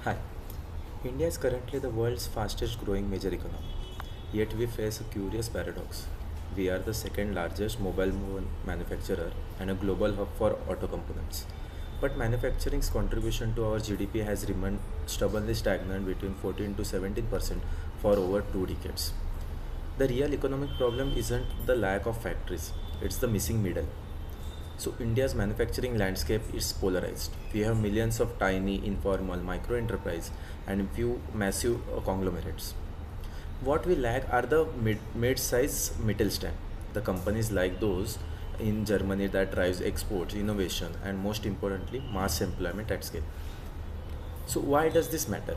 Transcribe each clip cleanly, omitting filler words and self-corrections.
Hi. India is currently the world's fastest growing major economy. Yet we face a curious paradox. We are the second largest mobile manufacturer and a global hub for auto components. But manufacturing's contribution to our GDP has remained stubbornly stagnant between 14 to 17% for over 2 decades. The real economic problem isn't the lack of factories, it's the missing middle. So India's manufacturing landscape is polarized. We have millions of tiny, informal, micro enterprise and few massive conglomerates. What we lack are the mid-size Mittelstand, the companies like those in Germany that drives exports, innovation, and most importantly, mass employment at scale. So why does this matter?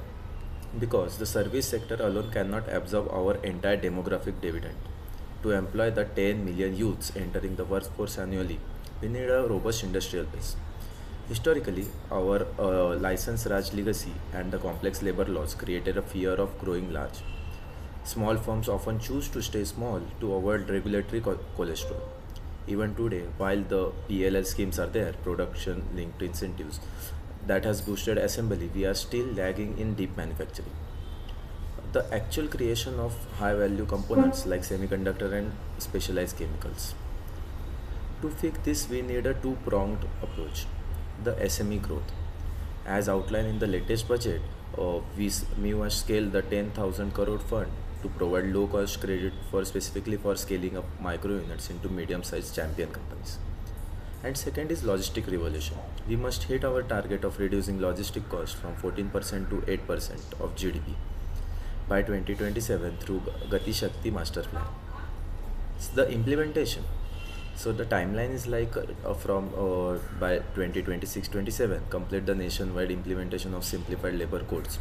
Because the service sector alone cannot absorb our entire demographic dividend. To employ the 10 million youths entering the workforce annually, we need a robust industrial base. Historically, our license Raj legacy and the complex labor laws created a fear of growing large. Small firms often choose to stay small to avoid regulatory cholesterol. Even today, while the PLL schemes are there, production linked incentives, that has boosted assembly, we are still lagging in deep manufacturing. The actual creation of high value components like semiconductor and specialized chemicals. To fix this, we need a two pronged approach. The SME growth. As outlined in the latest budget, we must scale the 10,000 crore fund to provide low cost credit for specifically for scaling up micro units into medium sized champion companies. And second is logistic revolution. We must hit our target of reducing logistic cost from 14% to 8% of GDP by 2027 through Gati Shakti Master Plan. The implementation. So the timeline is like from by 2026-27 complete the nationwide implementation of simplified labor codes.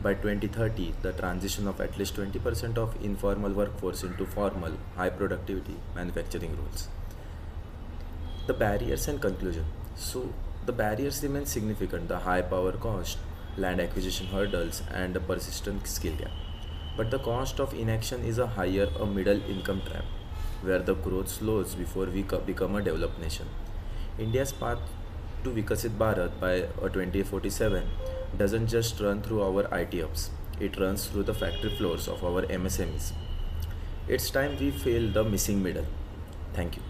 By 2030, the transition of at least 20% of informal workforce into formal, high productivity manufacturing roles. The barriers and conclusion. So the barriers remain significant: the high power cost, land acquisition hurdles, and the persistent skill gap. But the cost of inaction is a higher, a middle income trap, where the growth slows before we become a developed nation. India's path to Vikasit Bharat by 2047 doesn't just run through our IT hubs, it runs through the factory floors of our MSMEs. It's time we fill the missing middle. Thank you.